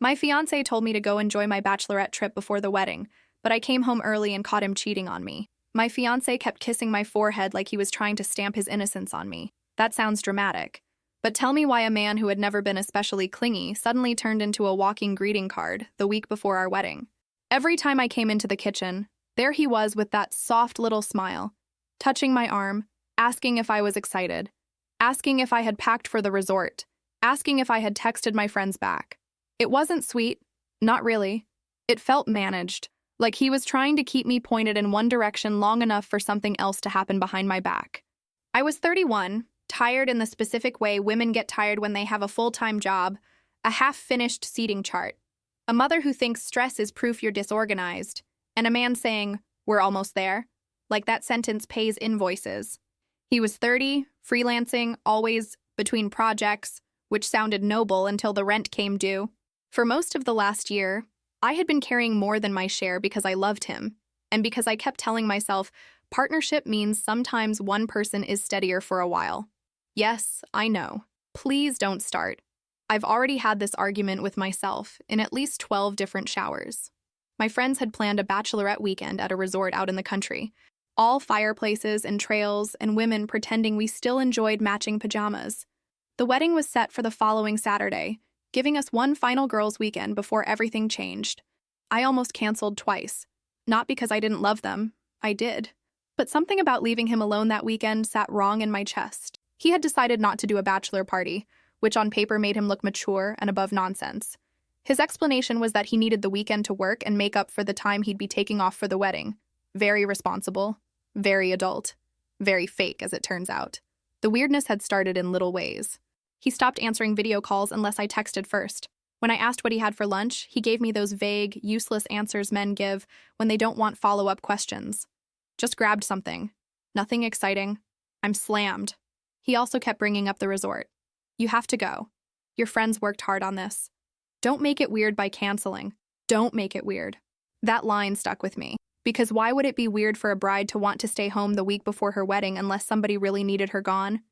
My fiancé told me to go enjoy my bachelorette trip before the wedding, but I came home early and caught him cheating on me. My fiancé kept kissing my forehead like he was trying to stamp his innocence on me. That sounds dramatic. But tell me why a man who had never been especially clingy suddenly turned into a walking greeting card the week before our wedding. Every time I came into the kitchen, there he was with that soft little smile, touching my arm, asking if I was excited, asking if I had packed for the resort, asking if I had texted my friends back. It wasn't sweet, not really. It felt managed, like he was trying to keep me pointed in one direction long enough for something else to happen behind my back. I was 31, tired in the specific way women get tired when they have a full-time job, a half-finished seating chart, a mother who thinks stress is proof you're disorganized, and a man saying, "We're almost there," like that sentence pays invoices. He was 30, freelancing, always between projects, which sounded noble until the rent came due. For most of the last year, I had been carrying more than my share because I loved him, and because I kept telling myself, partnership means sometimes one person is steadier for a while. Yes, I know. Please don't start. I've already had this argument with myself in at least 12 different showers. My friends had planned a bachelorette weekend at a resort out in the country, all fireplaces and trails and women pretending we still enjoyed matching pajamas. The wedding was set for the following Saturday, giving us one final girls' weekend before everything changed. I almost canceled twice. Not because I didn't love them. I did. But something about leaving him alone that weekend sat wrong in my chest. He had decided not to do a bachelor party, which on paper made him look mature and above nonsense. His explanation was that he needed the weekend to work and make up for the time he'd be taking off for the wedding. Very responsible, very adult, very fake, as it turns out. The weirdness had started in little ways. He stopped answering video calls unless I texted first. When I asked what he had for lunch, he gave me those vague, useless answers men give when they don't want follow-up questions. Just grabbed something. Nothing exciting. I'm slammed. He also kept bringing up the resort. You have to go. Your friends worked hard on this. Don't make it weird by canceling. Don't make it weird. That line stuck with me. Because why would it be weird for a bride to want to stay home the week before her wedding unless somebody really needed her gone?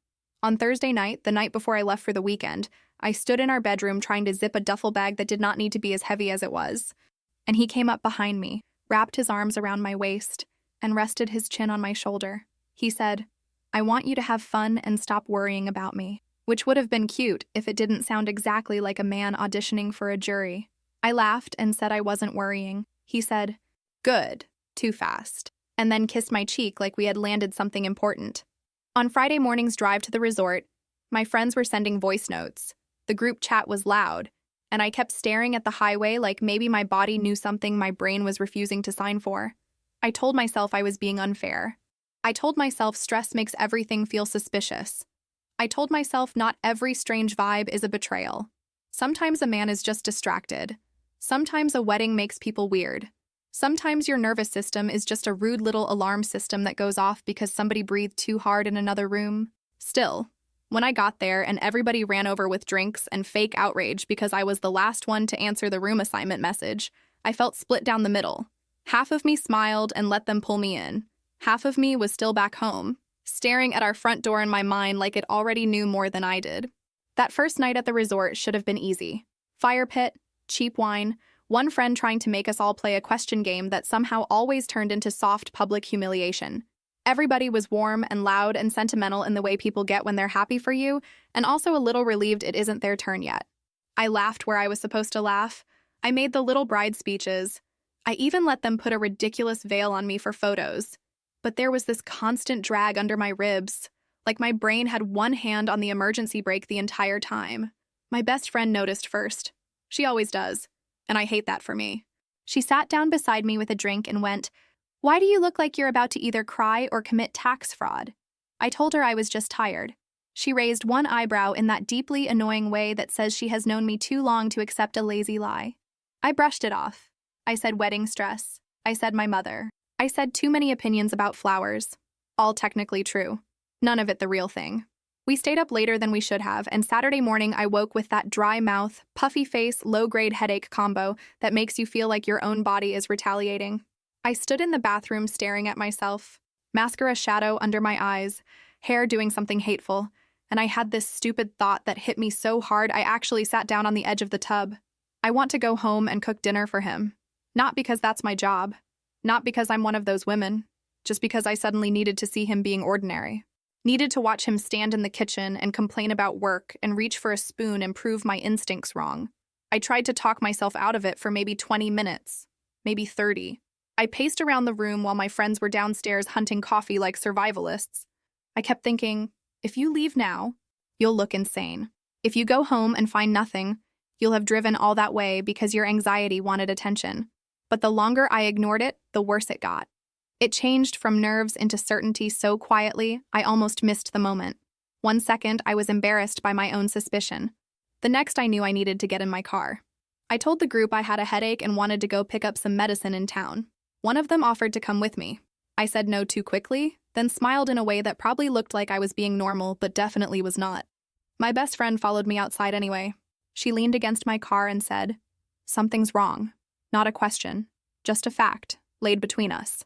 On Thursday night, the night before I left for the weekend, I stood in our bedroom trying to zip a duffel bag that did not need to be as heavy as it was. And he came up behind me, wrapped his arms around my waist, and rested his chin on my shoulder. He said, "I want you to have fun and stop worrying about me," which would have been cute if it didn't sound exactly like a man auditioning for a jury. I laughed and said I wasn't worrying. He said, "Good," too fast, and then kissed my cheek like we had landed something important. On Friday morning's drive to the resort, my friends were sending voice notes. The group chat was loud, and I kept staring at the highway like maybe my body knew something my brain was refusing to sign for. I told myself I was being unfair. I told myself stress makes everything feel suspicious. I told myself not every strange vibe is a betrayal. Sometimes a man is just distracted. Sometimes a wedding makes people weird. Sometimes your nervous system is just a rude little alarm system that goes off because somebody breathed too hard in another room. Still, when I got there and everybody ran over with drinks and fake outrage because I was the last one to answer the room assignment message, I felt split down the middle. Half of me smiled and let them pull me in. Half of me was still back home, staring at our front door in my mind like it already knew more than I did. That first night at the resort should have been easy. Fire pit, cheap wine, one friend trying to make us all play a question game that somehow always turned into soft public humiliation. Everybody was warm and loud and sentimental in the way people get when they're happy for you, and also a little relieved it isn't their turn yet. I laughed where I was supposed to laugh. I made the little bride speeches. I even let them put a ridiculous veil on me for photos. But there was this constant drag under my ribs, like my brain had one hand on the emergency brake the entire time. My best friend noticed first. She always does. And I hate that for me. She sat down beside me with a drink and went, "Why do you look like you're about to either cry or commit tax fraud?" I told her I was just tired. She raised one eyebrow in that deeply annoying way that says she has known me too long to accept a lazy lie. I brushed it off. I said wedding stress. I said my mother. I said too many opinions about flowers. All technically true. None of it the real thing. We stayed up later than we should have, and Saturday morning I woke with that dry mouth, puffy face, low-grade headache combo that makes you feel like your own body is retaliating. I stood in the bathroom staring at myself, mascara shadow under my eyes, hair doing something hateful, and I had this stupid thought that hit me so hard I actually sat down on the edge of the tub. I want to go home and cook dinner for him. Not because that's my job. Not because I'm one of those women. Just because I suddenly needed to see him being ordinary. Needed to watch him stand in the kitchen and complain about work and reach for a spoon and prove my instincts wrong. I tried to talk myself out of it for maybe 20 minutes, maybe 30. I paced around the room while my friends were downstairs hunting coffee like survivalists. I kept thinking, if you leave now, you'll look insane. If you go home and find nothing, you'll have driven all that way because your anxiety wanted attention. But the longer I ignored it, the worse it got. It changed from nerves into certainty so quietly, I almost missed the moment. 1 second, I was embarrassed by my own suspicion. The next, I knew I needed to get in my car. I told the group I had a headache and wanted to go pick up some medicine in town. One of them offered to come with me. I said no too quickly, then smiled in a way that probably looked like I was being normal, but definitely was not. My best friend followed me outside anyway. She leaned against my car and said, "Something's wrong." Not a question, just a fact, laid between us.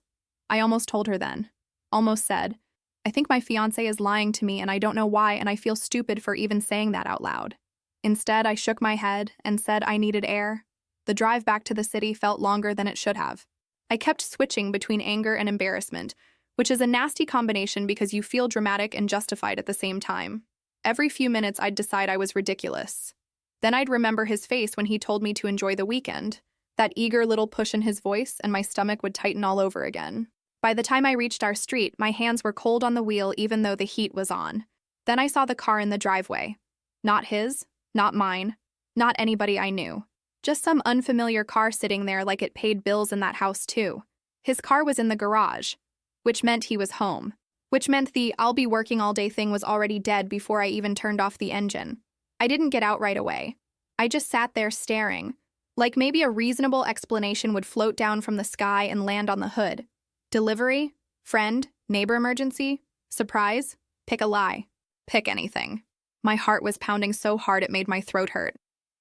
I almost told her then. Almost said, "I think my fiancé is lying to me and I don't know why and I feel stupid for even saying that out loud." Instead, I shook my head and said I needed air. The drive back to the city felt longer than it should have. I kept switching between anger and embarrassment, which is a nasty combination because you feel dramatic and justified at the same time. Every few minutes, I'd decide I was ridiculous. Then I'd remember his face when he told me to enjoy the weekend, that eager little push in his voice, and my stomach would tighten all over again. By the time I reached our street, my hands were cold on the wheel even though the heat was on. Then I saw the car in the driveway. Not his, not mine, not anybody I knew. Just some unfamiliar car sitting there like it paid bills in that house too. His car was in the garage, which meant he was home. Which meant the "I'll be working all day" thing was already dead before I even turned off the engine. I didn't get out right away. I just sat there staring, like maybe a reasonable explanation would float down from the sky and land on the hood. Delivery? Friend? Neighbor emergency? Surprise? Pick a lie. Pick anything. My heart was pounding so hard it made my throat hurt.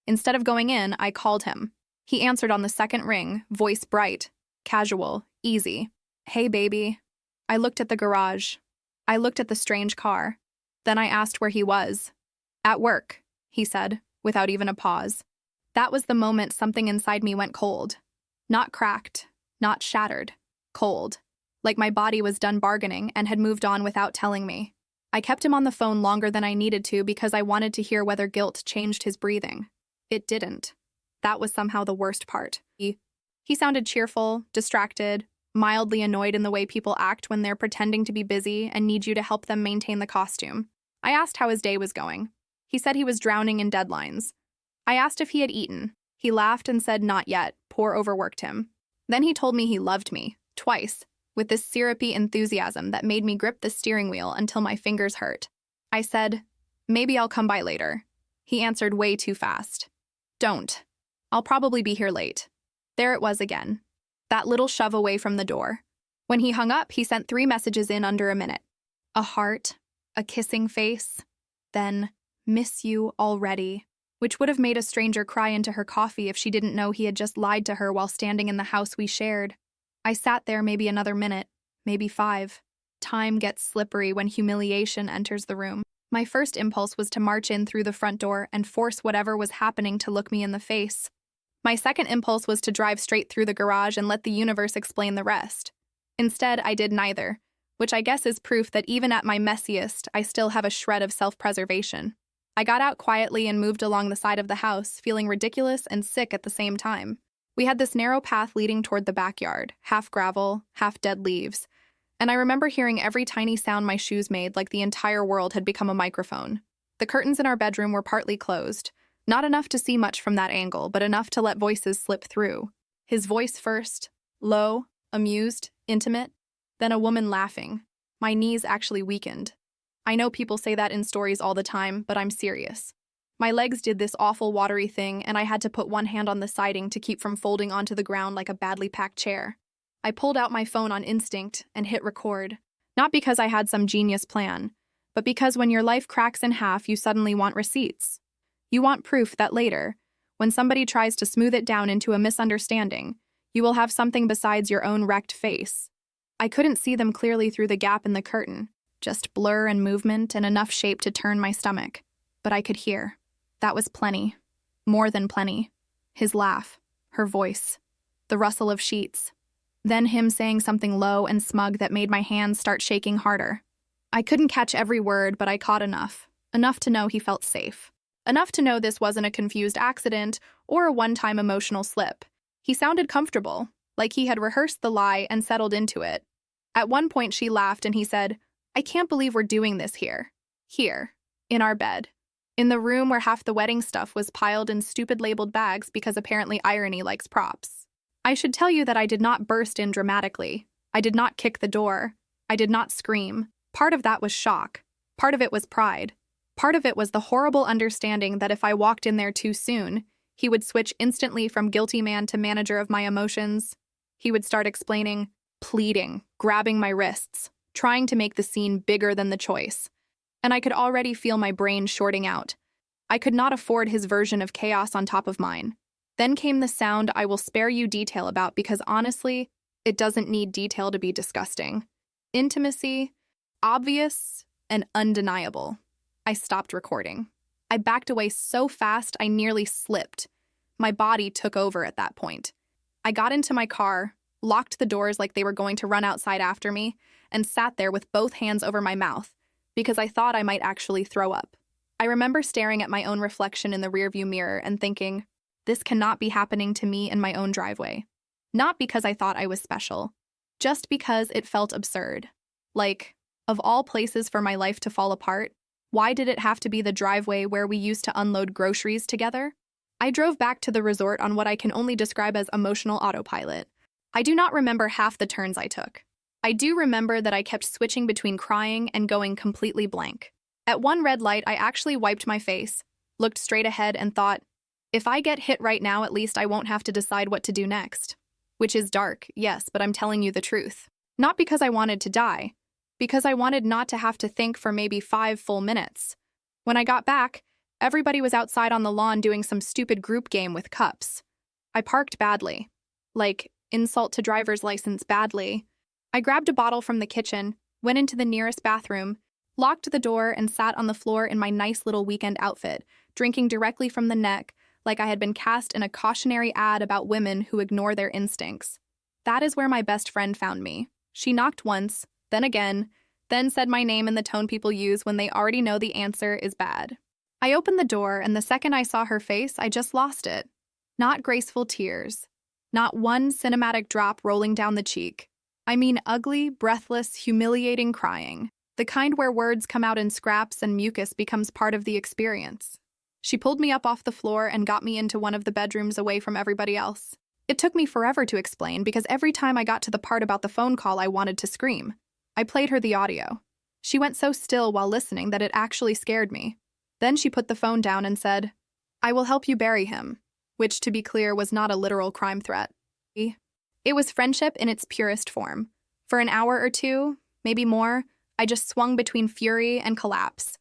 Instead of going in, I called him. He answered on the second ring, voice bright, casual, easy. "Hey, baby." I looked at the garage. I looked at the strange car. Then I asked where he was. "At work," he said, without even a pause. That was the moment something inside me went cold. Not cracked, not shattered. Cold. Like my body was done bargaining and had moved on without telling me. I kept him on the phone longer than I needed to because I wanted to hear whether guilt changed his breathing. It didn't. That was somehow the worst part. He sounded cheerful, distracted, mildly annoyed in the way people act when they're pretending to be busy and need you to help them maintain the costume. I asked how his day was going. He said he was drowning in deadlines. I asked if he had eaten. He laughed and said not yet, poor overworked him. Then he told me he loved me. Twice, with this syrupy enthusiasm that made me grip the steering wheel until my fingers hurt. I said, "Maybe I'll come by later." He answered way too fast. "Don't. I'll probably be here late." There it was again. That little shove away from the door. When he hung up, he sent 3 messages in under a minute. A heart, a kissing face, then, "Miss you already," which would have made a stranger cry into her coffee if she didn't know he had just lied to her while standing in the house we shared. I sat there maybe another minute, maybe 5. Time gets slippery when humiliation enters the room. My first impulse was to march in through the front door and force whatever was happening to look me in the face. My second impulse was to drive straight through the garage and let the universe explain the rest. Instead, I did neither, which I guess is proof that even at my messiest, I still have a shred of self-preservation. I got out quietly and moved along the side of the house, feeling ridiculous and sick at the same time. We had this narrow path leading toward the backyard, half gravel, half dead leaves, and I remember hearing every tiny sound my shoes made like the entire world had become a microphone. The curtains in our bedroom were partly closed, not enough to see much from that angle, but enough to let voices slip through. His voice first, low, amused, intimate, then a woman laughing. My knees actually weakened. I know people say that in stories all the time, but I'm serious. My legs did this awful watery thing, and I had to put one hand on the siding to keep from folding onto the ground like a badly packed chair. I pulled out my phone on instinct and hit record. Not because I had some genius plan, but because when your life cracks in half, you suddenly want receipts. You want proof that later, when somebody tries to smooth it down into a misunderstanding, you will have something besides your own wrecked face. I couldn't see them clearly through the gap in the curtain, just blur and movement and enough shape to turn my stomach. But I could hear. That was plenty. More than plenty. His laugh, her voice, the rustle of sheets. Then him saying something low and smug that made my hands start shaking harder. I couldn't catch every word, but I caught enough. Enough to know he felt safe. Enough to know this wasn't a confused accident or a one-time emotional slip. He sounded comfortable, like he had rehearsed the lie and settled into it. At one point she laughed and he said, "I can't believe we're doing this here. Here. In our bed. In the room where half the wedding stuff was piled in stupid labeled bags because apparently irony likes props." I should tell you that I did not burst in dramatically. I did not kick the door. I did not scream. Part of that was shock. Part of it was pride. Part of it was the horrible understanding that if I walked in there too soon, he would switch instantly from guilty man to manager of my emotions. He would start explaining, pleading, grabbing my wrists, trying to make the scene bigger than the choice. And I could already feel my brain shorting out. I could not afford his version of chaos on top of mine. Then came the sound I will spare you detail about because honestly, it doesn't need detail to be disgusting. Intimacy, obvious and undeniable. I stopped recording. I backed away so fast I nearly slipped. My body took over at that point. I got into my car, locked the doors like they were going to run outside after me, and sat there with both hands over my mouth because I thought I might actually throw up. I remember staring at my own reflection in the rearview mirror and thinking, this cannot be happening to me in my own driveway. Not because I thought I was special, just because it felt absurd. Like, of all places for my life to fall apart, why did it have to be the driveway where we used to unload groceries together? I drove back to the resort on what I can only describe as emotional autopilot. I do not remember half the turns I took. I do remember that I kept switching between crying and going completely blank. At one red light, I actually wiped my face, looked straight ahead, and thought, if I get hit right now, at least I won't have to decide what to do next. Which is dark, yes, but I'm telling you the truth. Not because I wanted to die, because I wanted not to have to think for maybe 5 full minutes. When I got back, everybody was outside on the lawn doing some stupid group game with cups. I parked badly. Like, insult to driver's license badly. I grabbed a bottle from the kitchen, went into the nearest bathroom, locked the door, and sat on the floor in my nice little weekend outfit, drinking directly from the neck, like I had been cast in a cautionary ad about women who ignore their instincts. That is where my best friend found me. She knocked once, then again, then said my name in the tone people use when they already know the answer is bad. I opened the door, and the second I saw her face, I just lost it. Not graceful tears. Not one cinematic drop rolling down the cheek. I mean ugly, breathless, humiliating crying. The kind where words come out in scraps and mucus becomes part of the experience. She pulled me up off the floor and got me into one of the bedrooms away from everybody else. It took me forever to explain because every time I got to the part about the phone call, I wanted to scream. I played her the audio. She went so still while listening that it actually scared me. Then she put the phone down and said, "I will help you bury him," which, to be clear, was not a literal crime threat. It was friendship in its purest form. For an hour or two, maybe more, I just swung between fury and collapse.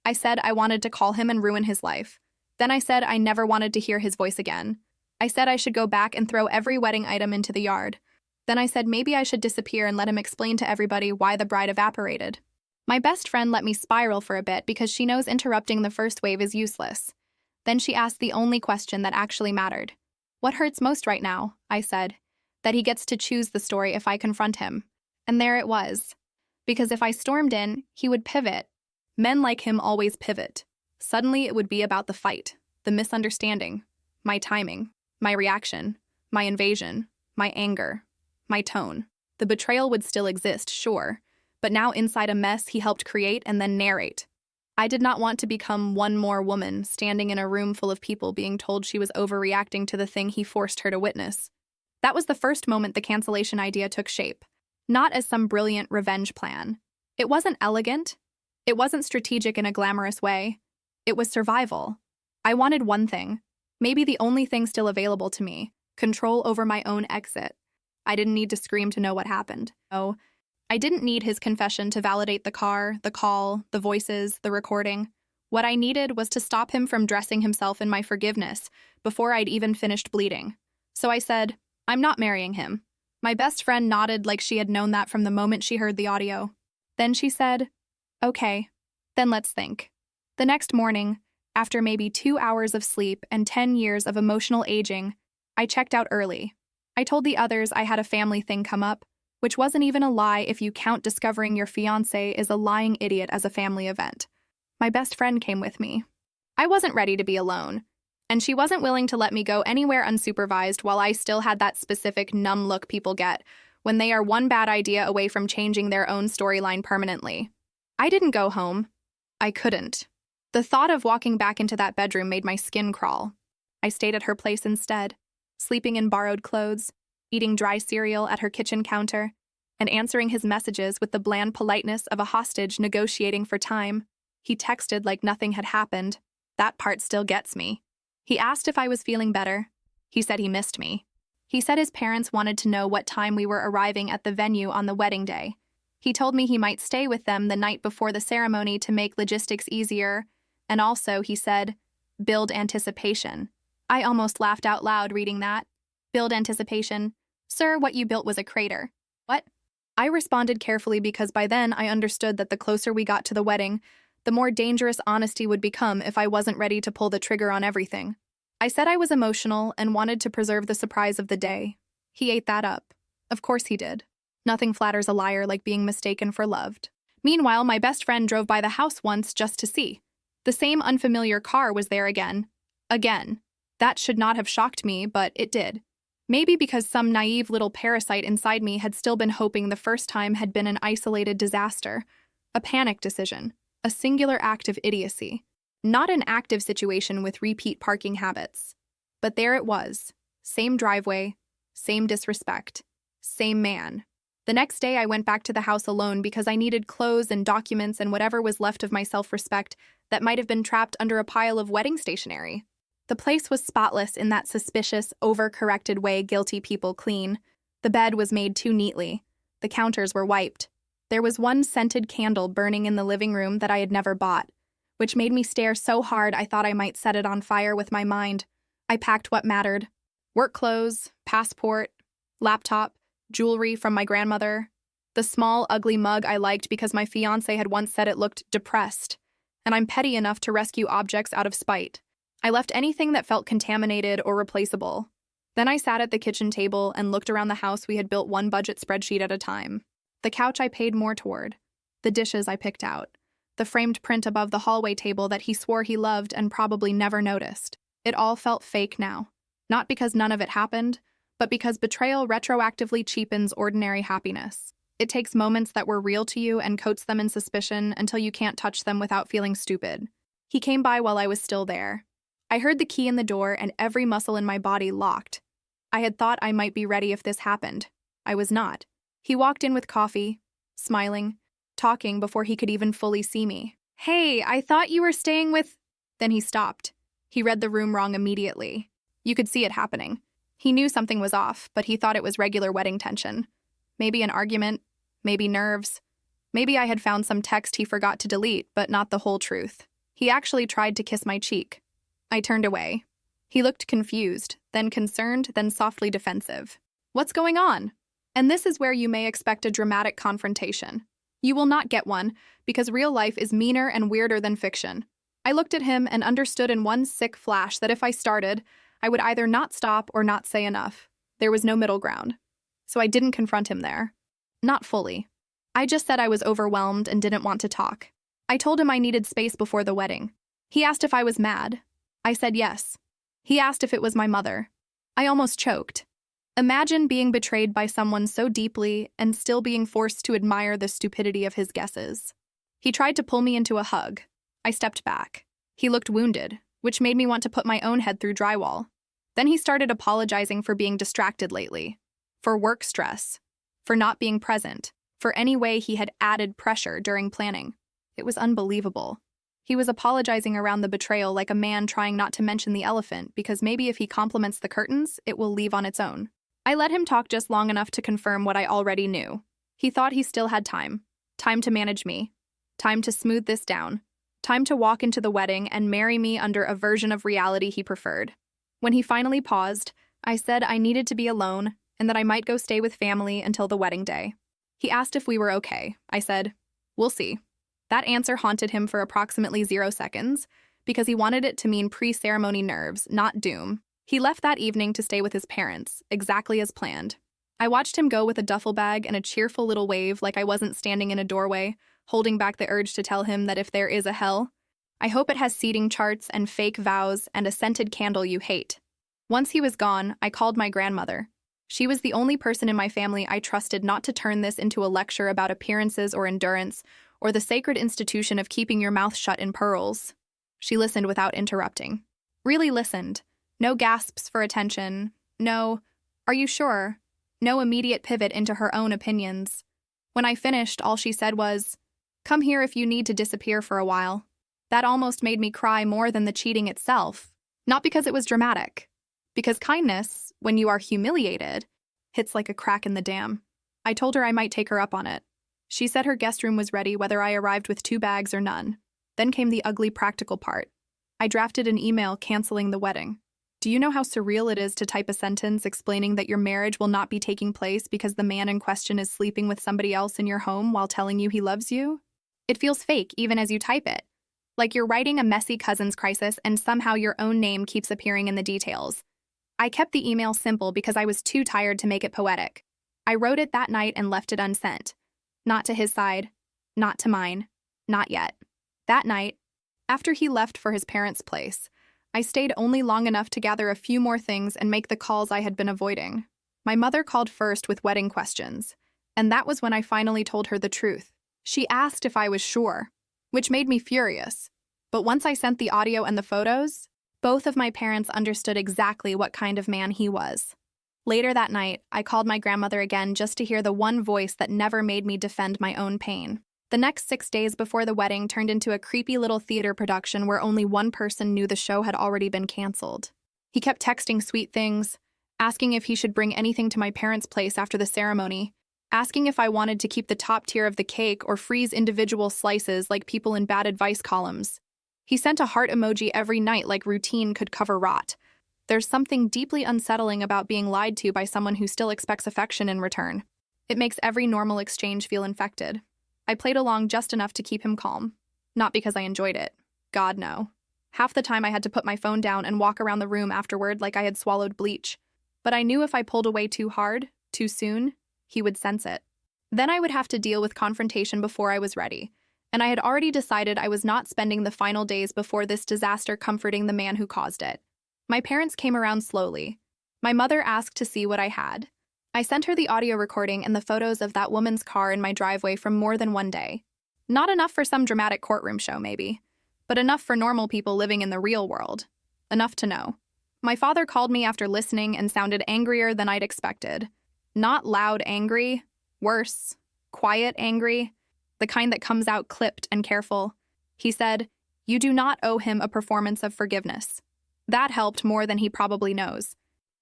I said I wanted to call him and ruin his life. Then I said I never wanted to hear his voice again. I said I should go back and throw every wedding item into the yard. Then I said maybe I should disappear and let him explain to everybody why the bride evaporated. My best friend let me spiral for a bit because she knows interrupting the first wave is useless. Then she asked the only question that actually mattered. "What hurts most right now?" I said. That he gets to choose the story if I confront him. And there it was. Because if I stormed in, he would pivot. Men like him always pivot. Suddenly it would be about the fight, the misunderstanding, my timing, my reaction, my invasion, my anger, my tone. The betrayal would still exist, sure, but now inside a mess he helped create and then narrate. I did not want to become one more woman standing in a room full of people being told she was overreacting to the thing he forced her to witness. That was the first moment the cancellation idea took shape, not as some brilliant revenge plan. It wasn't elegant. It wasn't strategic in a glamorous way. It was survival. I wanted one thing, maybe the only thing still available to me, control over my own exit. I didn't need to scream to know what happened. No, I didn't need his confession to validate the car, the call, the voices, the recording. What I needed was to stop him from dressing himself in my forgiveness before I'd even finished bleeding. So I said, "I'm not marrying him." My best friend nodded like she had known that from the moment she heard the audio. Then she said, "Okay, then let's think." The next morning, After maybe 2 hours of sleep and 10 years of emotional aging, I checked out early. I told the others I had a family thing come up, which wasn't even a lie if you count discovering your fiancé is a lying idiot as a family event. My best friend came with me. I wasn't ready to be alone, and she wasn't willing to let me go anywhere unsupervised while I still had that specific numb look people get when they are one bad idea away from changing their own storyline permanently. I didn't go home. I couldn't. The thought of walking back into that bedroom made my skin crawl. I stayed at her place instead, sleeping in borrowed clothes, eating dry cereal at her kitchen counter, and answering his messages with the bland politeness of a hostage negotiating for time. He texted like nothing had happened. That part still gets me. He asked if I was feeling better. He said he missed me. He said his parents wanted to know what time we were arriving at the venue on the wedding day. He told me he might stay with them the night before the ceremony to make logistics easier, and also, he said, build anticipation. I almost laughed out loud reading that. Build anticipation. Sir, what you built was a crater. What? I responded carefully because by then I understood that the closer we got to the wedding, the more dangerous honesty would become if I wasn't ready to pull the trigger on everything. I said I was emotional and wanted to preserve the surprise of the day. He ate that up. Of course he did. Nothing flatters a liar like being mistaken for loved. Meanwhile, my best friend drove by the house once just to see. The same unfamiliar car was there again. Again. That should not have shocked me, but it did. Maybe because some naive little parasite inside me had still been hoping the first time had been an isolated disaster, a panic decision, a singular act of idiocy, not an active situation with repeat parking habits. But there it was. Same driveway, same disrespect, same man. The next day I went back to the house alone because I needed clothes and documents and whatever was left of my self-respect that might have been trapped under a pile of wedding stationery. The place was spotless in that suspicious, overcorrected way guilty people clean. The bed was made too neatly. The counters were wiped. There was one scented candle burning in the living room that I had never bought, which made me stare so hard I thought I might set it on fire with my mind. I packed what mattered. Work clothes, passport, laptop, jewelry from my grandmother, the small, ugly mug I liked because my fiancé had once said it looked depressed, and I'm petty enough to rescue objects out of spite. I left anything that felt contaminated or replaceable. Then I sat at the kitchen table and looked around the house we had built one budget spreadsheet at a time. The couch I paid more toward. The dishes I picked out. The framed print above the hallway table that he swore he loved and probably never noticed. It all felt fake now. Not because none of it happened, but because betrayal retroactively cheapens ordinary happiness. It takes moments that were real to you and coats them in suspicion until you can't touch them without feeling stupid. He came by while I was still there. I heard the key in the door and every muscle in my body locked. I had thought I might be ready if this happened. I was not. He walked in with coffee, smiling, talking before he could even fully see me. "Hey, I thought you were staying with..." Then he stopped. He read the room wrong immediately. You could see it happening. He knew something was off, but he thought it was regular wedding tension. Maybe an argument, maybe nerves. Maybe I had found some text he forgot to delete, but not the whole truth. He actually tried to kiss my cheek. I turned away. He looked confused, then concerned, then softly defensive. What's going on? And this is where you may expect a dramatic confrontation. You will not get one, because real life is meaner and weirder than fiction. I looked at him and understood in one sick flash that if I started, I would either not stop or not say enough. There was no middle ground. So I didn't confront him there. Not fully. I just said I was overwhelmed and didn't want to talk. I told him I needed space before the wedding. He asked if I was mad. I said yes. He asked if it was my mother. I almost choked. Imagine being betrayed by someone so deeply and still being forced to admire the stupidity of his guesses. He tried to pull me into a hug. I stepped back. He looked wounded, which made me want to put my own head through drywall. Then he started apologizing for being distracted lately, for work stress, for not being present, for any way he had added pressure during planning. It was unbelievable. He was apologizing around the betrayal like a man trying not to mention the elephant because maybe if he compliments the curtains, it will leave on its own. I let him talk just long enough to confirm what I already knew. He thought he still had time. Time to manage me. Time to smooth this down. Time to walk into the wedding and marry me under a version of reality he preferred. When he finally paused, I said I needed to be alone and that I might go stay with family until the wedding day. He asked if we were okay. I said, "We'll see." That answer haunted him for approximately 0 seconds, because he wanted it to mean pre-ceremony nerves, not doom. He left that evening to stay with his parents, exactly as planned. I watched him go with a duffel bag and a cheerful little wave like I wasn't standing in a doorway, holding back the urge to tell him that if there is a hell, I hope it has seating charts and fake vows and a scented candle you hate. Once he was gone, I called my grandmother. She was the only person in my family I trusted not to turn this into a lecture about appearances or endurance, or the sacred institution of keeping your mouth shut in pearls. She listened without interrupting. Really listened. No gasps for attention. No, "Are you sure?" No immediate pivot into her own opinions. When I finished, all she said was, "Come here if you need to disappear for a while." That almost made me cry more than the cheating itself. Not because it was dramatic. Because kindness, when you are humiliated, hits like a crack in the dam. I told her I might take her up on it. She said her guest room was ready whether I arrived with 2 bags or none. Then came the ugly practical part. I drafted an email canceling the wedding. Do you know how surreal it is to type a sentence explaining that your marriage will not be taking place because the man in question is sleeping with somebody else in your home while telling you he loves you? It feels fake even as you type it. Like you're writing a messy cousin's crisis and somehow your own name keeps appearing in the details. I kept the email simple because I was too tired to make it poetic. I wrote it that night and left it unsent. Not to his side. Not to mine. Not yet. That night, after he left for his parents' place, I stayed only long enough to gather a few more things and make the calls I had been avoiding. My mother called first with wedding questions, and that was when I finally told her the truth. She asked if I was sure, which made me furious. But once I sent the audio and the photos, both of my parents understood exactly what kind of man he was. Later that night, I called my grandmother again just to hear the one voice that never made me defend my own pain. The next 6 days before the wedding turned into a creepy little theater production where only one person knew the show had already been canceled. He kept texting sweet things, asking if he should bring anything to my parents' place after the ceremony, asking if I wanted to keep the top tier of the cake or freeze individual slices like people in bad advice columns. He sent a heart emoji every night like routine could cover rot. There's something deeply unsettling about being lied to by someone who still expects affection in return. It makes every normal exchange feel infected. I played along just enough to keep him calm. Not because I enjoyed it. God, no. Half the time I had to put my phone down and walk around the room afterward like I had swallowed bleach. But I knew if I pulled away too hard, too soon, he would sense it. Then I would have to deal with confrontation before I was ready. And I had already decided I was not spending the final days before this disaster comforting the man who caused it. My parents came around slowly. My mother asked to see what I had. I sent her the audio recording and the photos of that woman's car in my driveway from more than one day. Not enough for some dramatic courtroom show, maybe, but enough for normal people living in the real world. Enough to know. My father called me after listening and sounded angrier than I'd expected. Not loud angry, worse, quiet angry, the kind that comes out clipped and careful. He said, "You do not owe him a performance of forgiveness." That helped more than he probably knows.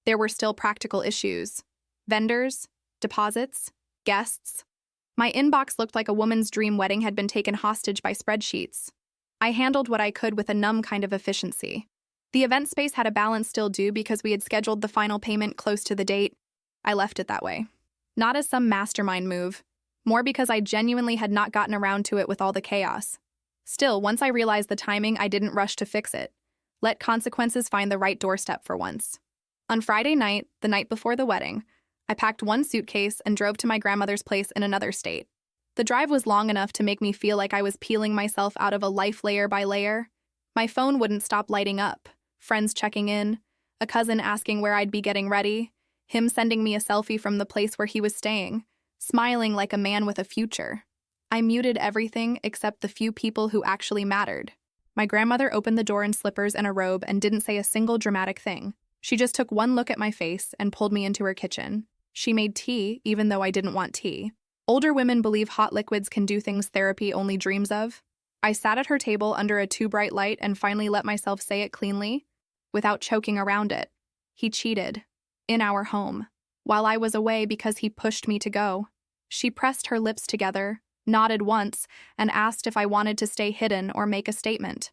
There were still practical issues. Vendors, deposits, guests. My inbox looked like a woman's dream wedding had been taken hostage by spreadsheets. I handled what I could with a numb kind of efficiency. The event space had a balance still due because we had scheduled the final payment close to the date. I left it that way. Not as some mastermind move, more because I genuinely had not gotten around to it with all the chaos. Still, once I realized the timing, I didn't rush to fix it. Let consequences find the right doorstep for once. On Friday night, the night before the wedding, I packed one suitcase and drove to my grandmother's place in another state. The drive was long enough to make me feel like I was peeling myself out of a life layer by layer. My phone wouldn't stop lighting up, friends checking in, a cousin asking where I'd be getting ready, him sending me a selfie from the place where he was staying, smiling like a man with a future. I muted everything except the few people who actually mattered. My grandmother opened the door in slippers and a robe and didn't say a single dramatic thing. She just took one look at my face and pulled me into her kitchen. She made tea, even though I didn't want tea. Older women believe hot liquids can do things therapy only dreams of. I sat at her table under a too bright light and finally let myself say it cleanly, without choking around it. He cheated. In our home. While I was away because he pushed me to go. She pressed her lips together, nodded once, and asked if I wanted to stay hidden or make a statement.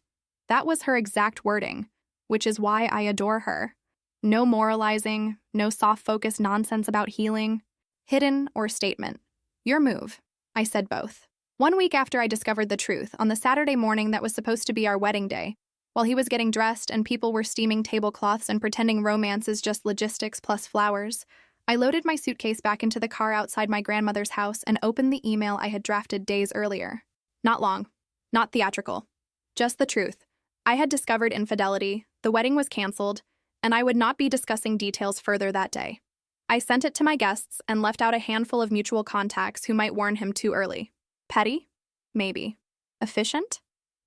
That was her exact wording, which is why I adore her. No moralizing, no soft-focused nonsense about healing. Hidden or statement. Your move. I said both. 1 week after I discovered the truth, on the Saturday morning that was supposed to be our wedding day, While he was getting dressed and people were steaming tablecloths and pretending romance is just logistics plus flowers, I loaded my suitcase back into the car outside my grandmother's house and opened the email I had drafted days earlier. Not long. Not theatrical. Just the truth. I had discovered infidelity, the wedding was canceled, and I would not be discussing details further that day. I sent it to my guests and left out a handful of mutual contacts who might warn him too early. Petty? Maybe. Efficient?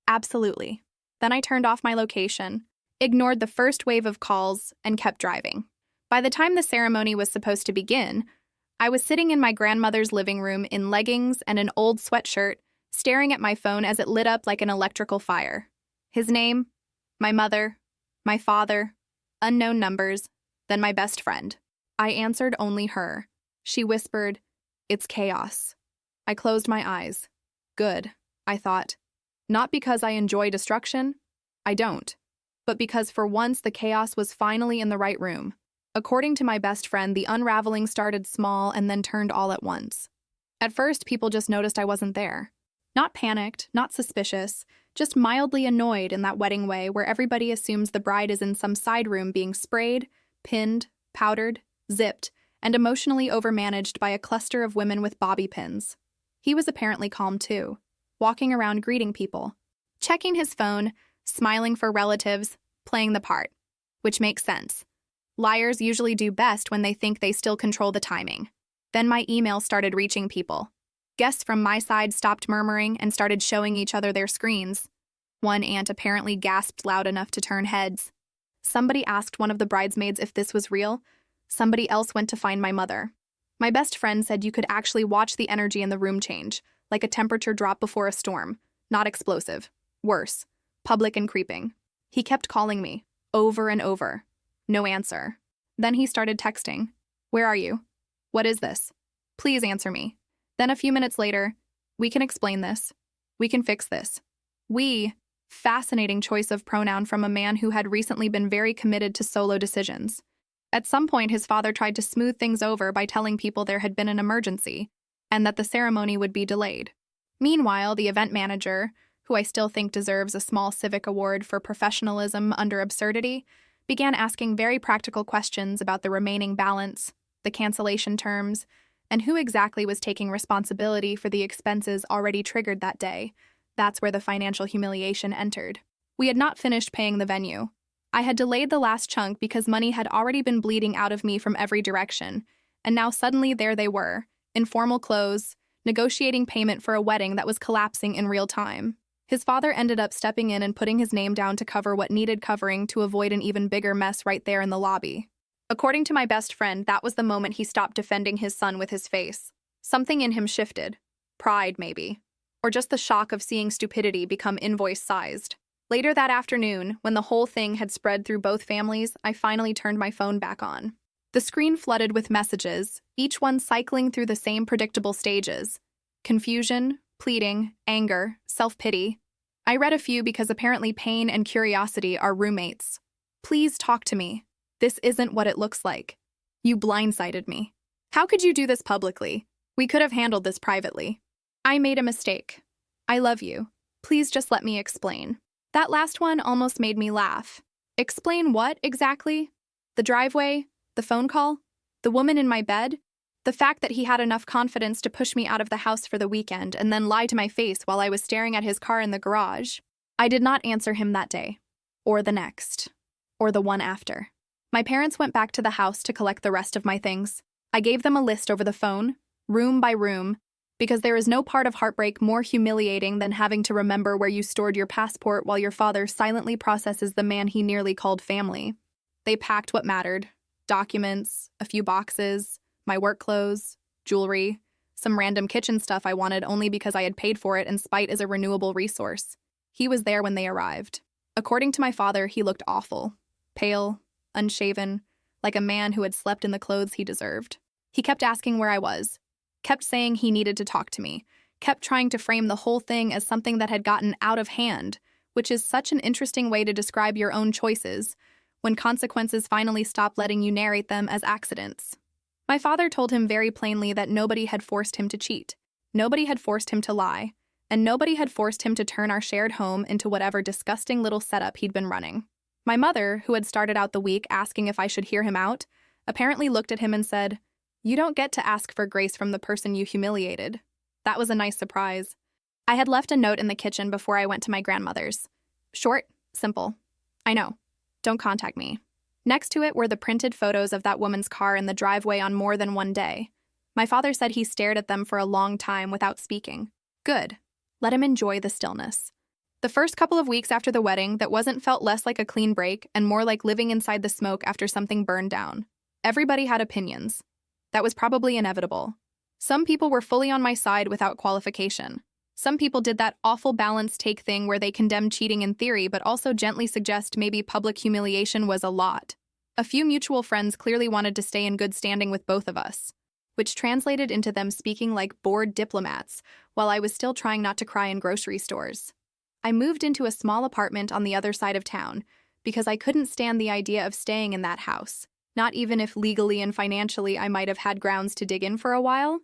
Absolutely. Then I turned off my location, ignored the first wave of calls, and kept driving. By the time the ceremony was supposed to begin, I was sitting in my grandmother's living room in leggings and an old sweatshirt, staring at my phone as it lit up like an electrical fire. His name, my mother, my father, unknown numbers, then my best friend. I answered only her. She whispered, "It's chaos." I closed my eyes. Good, I thought. Not because I enjoy destruction. I don't. But because for once the chaos was finally in the right room. According to my best friend, the unraveling started small and then turned all at once. At first, people just noticed I wasn't there. Not panicked, not suspicious, just mildly annoyed in that wedding way where everybody assumes the bride is in some side room being sprayed, pinned, powdered, zipped, and emotionally overmanaged by a cluster of women with bobby pins. He was apparently calm too, walking around greeting people, checking his phone, smiling for relatives, playing the part. Which makes sense. Liars usually do best when they think they still control the timing. Then my email started reaching people. Guests from my side stopped murmuring and started showing each other their screens. One aunt apparently gasped loud enough to turn heads. Somebody asked one of the bridesmaids if this was real. Somebody else went to find my mother. My best friend said you could actually watch the energy in the room change, like a temperature drop before a storm. Not explosive. Worse. Public and creeping. He kept calling me, over and over. No answer. Then he started texting. "Where are you? What is this? Please answer me." Then a few minutes later, "We can explain this. We can fix this." We. Fascinating choice of pronoun from a man who had recently been very committed to solo decisions. At some point, his father tried to smooth things over by telling people there had been an emergency and that the ceremony would be delayed. Meanwhile, the event manager, who I still think deserves a small civic award for professionalism under absurdity, began asking very practical questions about the remaining balance, the cancellation terms, and who exactly was taking responsibility for the expenses already triggered that day. That's where the financial humiliation entered. We had not finished paying the venue. I had delayed the last chunk because money had already been bleeding out of me from every direction, and now suddenly there they were, in formal clothes, negotiating payment for a wedding that was collapsing in real time. His father ended up stepping in and putting his name down to cover what needed covering to avoid an even bigger mess right there in the lobby. According to my best friend, that was the moment he stopped defending his son with his face. Something in him shifted. Pride, maybe. Or just the shock of seeing stupidity become invoice-sized. Later that afternoon, when the whole thing had spread through both families, I finally turned my phone back on. The screen flooded with messages, each one cycling through the same predictable stages. Confusion, pleading, anger, self-pity. I read a few because apparently pain and curiosity are roommates. "Please talk to me. This isn't what it looks like. You blindsided me. How could you do this publicly? We could have handled this privately. I made a mistake. I love you. Please just let me explain." That last one almost made me laugh. Explain what, exactly? The driveway? The phone call? The woman in my bed? The fact that he had enough confidence to push me out of the house for the weekend and then lie to my face while I was staring at his car in the garage? I did not answer him that day. Or the next. Or the one after. My parents went back to the house to collect the rest of my things. I gave them a list over the phone, room by room, because there is no part of heartbreak more humiliating than having to remember where you stored your passport while your father silently processes the man he nearly called family. They packed what mattered. Documents, a few boxes, my work clothes, jewelry, some random kitchen stuff I wanted only because I had paid for it and spite is a renewable resource. He was there when they arrived. According to my father, he looked awful. Pale, unshaven, like a man who had slept in the clothes he deserved. He kept asking where I was, kept saying he needed to talk to me, kept trying to frame the whole thing as something that had gotten out of hand, which is such an interesting way to describe your own choices, when consequences finally stop letting you narrate them as accidents. My father told him very plainly that nobody had forced him to cheat. Nobody had forced him to lie. and nobody had forced him to turn our shared home into whatever disgusting little setup he'd been running. My mother, who had started out the week asking if I should hear him out, apparently looked at him and said, "You don't get to ask for grace from the person you humiliated." That was a nice surprise. I had left a note in the kitchen before I went to my grandmother's. Short, simple. I know. Don't contact me. Next to it were the printed photos of that woman's car in the driveway on more than one day. My father said he stared at them for a long time without speaking. Good. Let him enjoy the stillness. The first couple of weeks after the wedding, that wasn't felt less like a clean break and more like living inside the smoke after something burned down. Everybody had opinions. That was probably inevitable. Some people were fully on my side without qualification. Some people did that awful balance take thing where they condemn cheating in theory but also gently suggest maybe public humiliation was a lot. A few mutual friends clearly wanted to stay in good standing with both of us, which translated into them speaking like bored diplomats while I was still trying not to cry in grocery stores. I moved into a small apartment on the other side of town because I couldn't stand the idea of staying in that house, not even if legally and financially I might have had grounds to dig in for a while.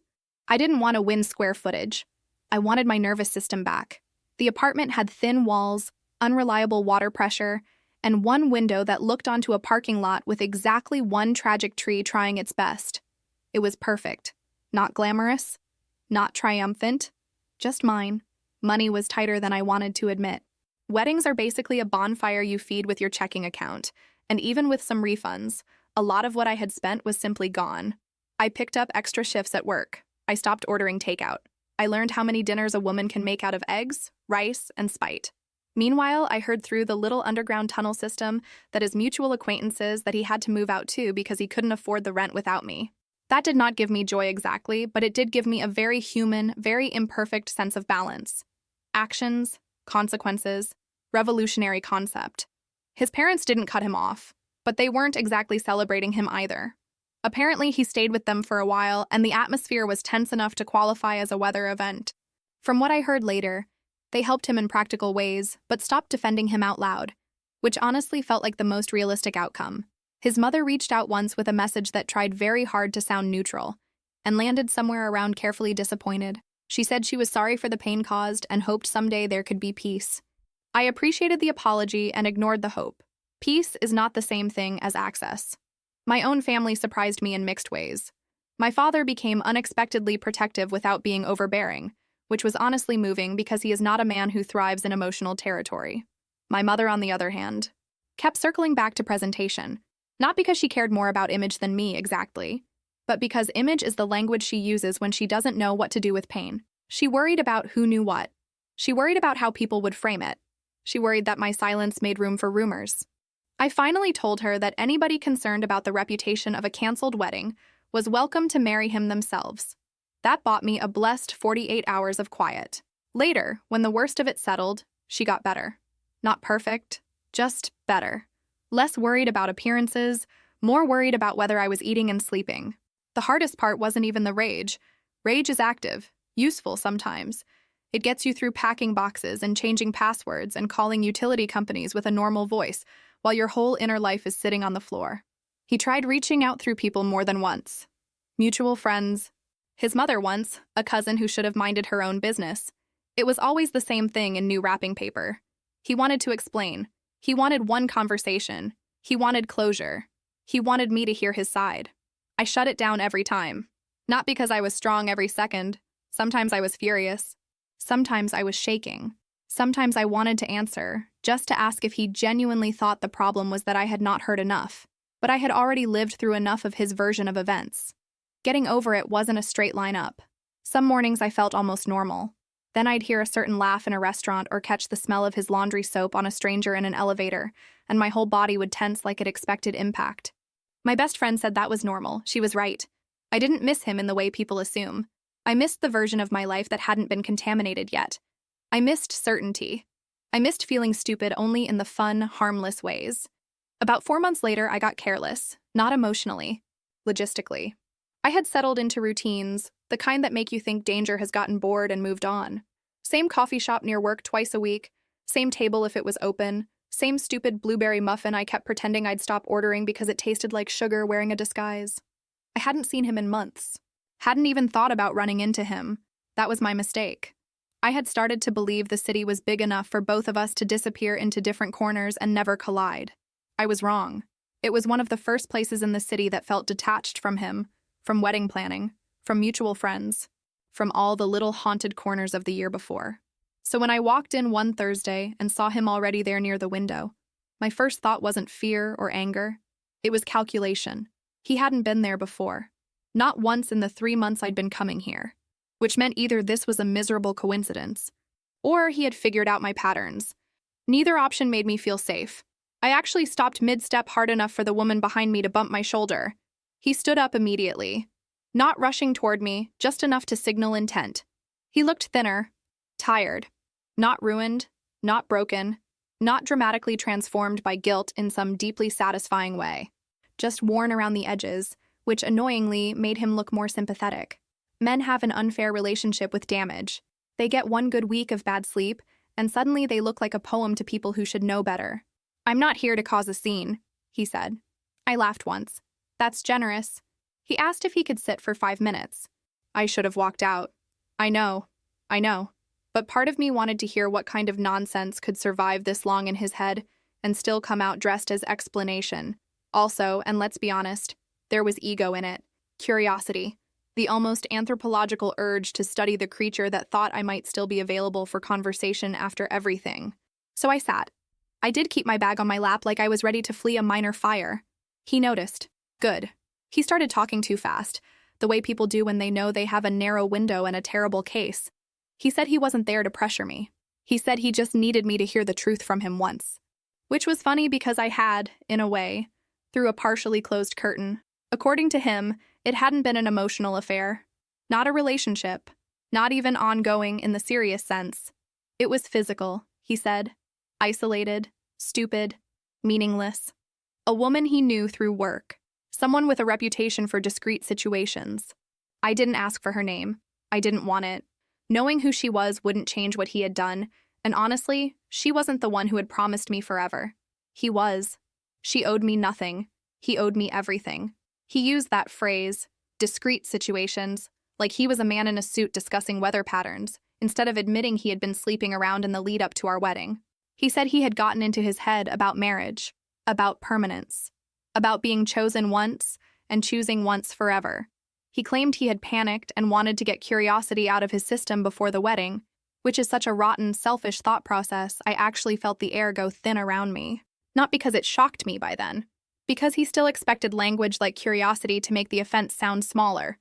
I didn't want to win square footage. I wanted my nervous system back. The apartment had thin walls, unreliable water pressure, and one window that looked onto a parking lot with exactly one tragic tree trying its best. It was perfect. Not glamorous, not triumphant, just mine. Money was tighter than I wanted to admit. Weddings are basically a bonfire you feed with your checking account, and even with some refunds, a lot of what I had spent was simply gone. I picked up extra shifts at work. I stopped ordering takeout. I learned how many dinners a woman can make out of eggs, rice, and spite. Meanwhile, I heard through the little underground tunnel system that his mutual acquaintances that he had to move out too because he couldn't afford the rent without me. That did not give me joy exactly, but it did give me a very human, very imperfect sense of balance. Actions, consequences, revolutionary concept. His parents didn't cut him off, but they weren't exactly celebrating him either. Apparently, he stayed with them for a while, and the atmosphere was tense enough to qualify as a weather event. From what I heard later, they helped him in practical ways, but stopped defending him out loud, which honestly felt like the most realistic outcome. His mother reached out once with a message that tried very hard to sound neutral, and landed somewhere around carefully disappointed. She said she was sorry for the pain caused and hoped someday there could be peace. I appreciated the apology and ignored the hope. Peace is not the same thing as access. My own family surprised me in mixed ways. My father became unexpectedly protective without being overbearing, which was honestly moving because he is not a man who thrives in emotional territory. My mother, on the other hand, kept circling back to presentation, not because she cared more about image than me exactly, but because image is the language she uses when she doesn't know what to do with pain. She worried about who knew what. She worried about how people would frame it. She worried that my silence made room for rumors. I finally told her that anybody concerned about the reputation of a canceled wedding was welcome to marry him themselves. That bought me a blessed 48 hours of quiet. Later, when the worst of it settled, she got better. Not perfect, just better. Less worried about appearances, more worried about whether I was eating and sleeping. The hardest part wasn't even the rage. Rage is active, useful sometimes. It gets you through packing boxes and changing passwords and calling utility companies with a normal voice, while your whole inner life is sitting on the floor. He tried reaching out through people more than once. Mutual friends. His mother once, a cousin who should have minded her own business. It was always the same thing in new wrapping paper. He wanted to explain. He wanted one conversation. He wanted closure. He wanted me to hear his side. I shut it down every time. Not because I was strong every second. Sometimes I was furious. Sometimes I was shaking. Sometimes I wanted to answer, just to ask if he genuinely thought the problem was that I had not heard enough. But I had already lived through enough of his version of events. Getting over it wasn't a straight line up. Some mornings I felt almost normal. Then I'd hear a certain laugh in a restaurant or catch the smell of his laundry soap on a stranger in an elevator, and my whole body would tense like it expected impact. My best friend said that was normal. She was right. I didn't miss him in the way people assume. I missed the version of my life that hadn't been contaminated yet. I missed certainty. I missed feeling stupid only in the fun, harmless ways. About 4 months later, I got careless, not emotionally, logistically. I had settled into routines, the kind that make you think danger has gotten bored and moved on. Same coffee shop near work twice a week, same table if it was open, same stupid blueberry muffin I kept pretending I'd stop ordering because it tasted like sugar wearing a disguise. I hadn't seen him in months. Hadn't even thought about running into him. That was my mistake. I had started to believe the city was big enough for both of us to disappear into different corners and never collide. I was wrong. It was one of the first places in the city that felt detached from him, from wedding planning, from mutual friends, from all the little haunted corners of the year before. So when I walked in one Thursday and saw him already there near the window, my first thought wasn't fear or anger. It was calculation. He hadn't been there before. Not once in the 3 months I'd been coming here. Which meant either this was a miserable coincidence, or he had figured out my patterns. Neither option made me feel safe. I actually stopped mid-step hard enough for the woman behind me to bump my shoulder. He stood up immediately. Not rushing toward me, just enough to signal intent. He looked thinner, tired. Not ruined, not broken, not dramatically transformed by guilt in some deeply satisfying way. Just worn around the edges, which annoyingly made him look more sympathetic. Men have an unfair relationship with damage. They get one good week of bad sleep, and suddenly they look like a poem to people who should know better. "I'm not here to cause a scene," he said. I laughed once. "That's generous." He asked if he could sit for 5 minutes. I should have walked out. I know. But part of me wanted to hear what kind of nonsense could survive this long in his head and still come out dressed as explanation. Also, and let's be honest, there was ego in it. Curiosity. The almost anthropological urge to study the creature that thought I might still be available for conversation after everything. So I sat. I did keep my bag on my lap like I was ready to flee a minor fire. He noticed. Good. He started talking too fast, the way people do when they know they have a narrow window and a terrible case. He said he wasn't there to pressure me. He said he just needed me to hear the truth from him once. Which was funny because I had, in a way, through a partially closed curtain. According to him, it hadn't been an emotional affair. Not a relationship. Not even ongoing in the serious sense. It was physical, he said. Isolated, stupid, meaningless. A woman he knew through work. Someone with a reputation for discreet situations. I didn't ask for her name. I didn't want it. Knowing who she was wouldn't change what he had done, and honestly, she wasn't the one who had promised me forever. He was. She owed me nothing. He owed me everything. He used that phrase, discreet situations, like he was a man in a suit discussing weather patterns, instead of admitting he had been sleeping around in the lead-up to our wedding. He said he had gotten into his head about marriage, about permanence, about being chosen once and choosing once forever. He claimed he had panicked and wanted to get curiosity out of his system before the wedding, which is such a rotten, selfish thought process I actually felt the air go thin around me. Not because it shocked me by then. Because he still expected language like curiosity to make the offense sound smaller,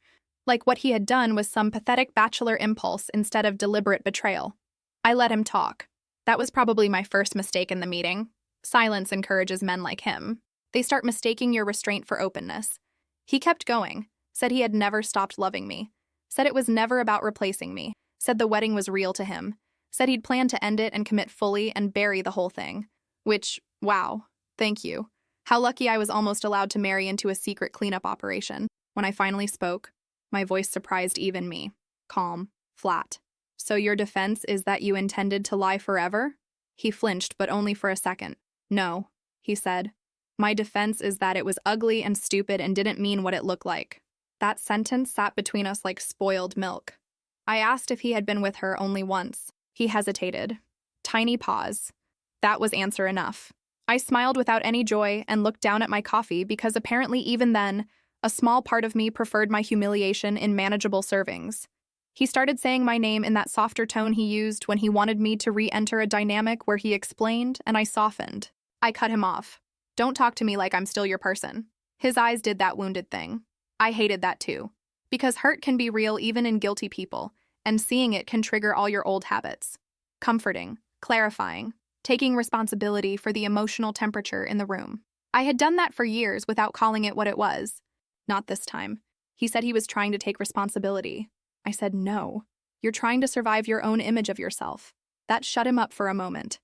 like what he had done was some pathetic bachelor impulse instead of deliberate betrayal. I let him talk. That was probably my first mistake in the meeting. Silence encourages men like him. They start mistaking your restraint for openness. He kept going, said he had never stopped loving me, said it was never about replacing me, said the wedding was real to him, said he'd planned to end it and commit fully and bury the whole thing. Which, wow, thank you. How lucky I was almost allowed to marry into a secret cleanup operation. When I finally spoke, my voice surprised even me. Calm, flat. "So your defense is that you intended to lie forever?" He flinched, but only for a second. "No," he said. "My defense is that it was ugly and stupid and didn't mean what it looked like." That sentence sat between us like spoiled milk. I asked if he had been with her only once. He hesitated. Tiny pause. That was answer enough. I smiled without any joy and looked down at my coffee because apparently even then, a small part of me preferred my humiliation in manageable servings. He started saying my name in that softer tone he used when he wanted me to re-enter a dynamic where he explained and I softened. I cut him off. "Don't talk to me like I'm still your person." His eyes did that wounded thing. I hated that too. Because hurt can be real even in guilty people, and seeing it can trigger all your old habits. Comforting, clarifying, taking responsibility for the emotional temperature in the room. I had done that for years without calling it what it was. Not this time. He said he was trying to take responsibility. I said, "No. You're trying to survive your own image of yourself." That shut him up for a moment.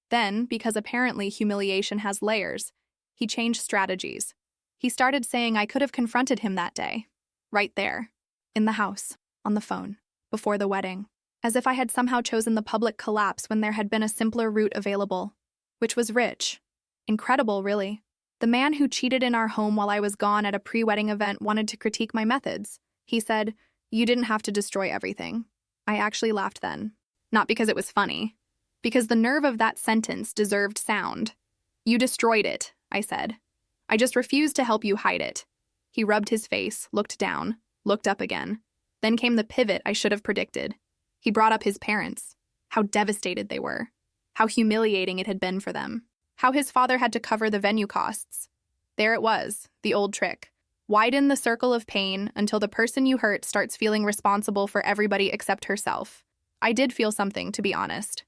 Then, because apparently humiliation has layers, he changed strategies. He started saying I could have confronted him that day. Right there. In the house. On the phone. Before the wedding. As if I had somehow chosen the public collapse when there had been a simpler route available. Which was rich. Incredible, really. The man who cheated in our home while I was gone at a pre-wedding event wanted to critique my methods. He said, "You didn't have to destroy everything." I actually laughed then. Not because it was funny. Because the nerve of that sentence deserved sound. You destroyed it, I said. I just refused to help you hide it. He rubbed his face, looked down, looked up again. Then came the pivot I should have predicted. He brought up his parents. How devastated they were. How humiliating it had been for them. How his father had to cover the venue costs. There it was, the old trick. Widen the circle of pain until the person you hurt starts feeling responsible for everybody except herself. I did feel something, to be honest.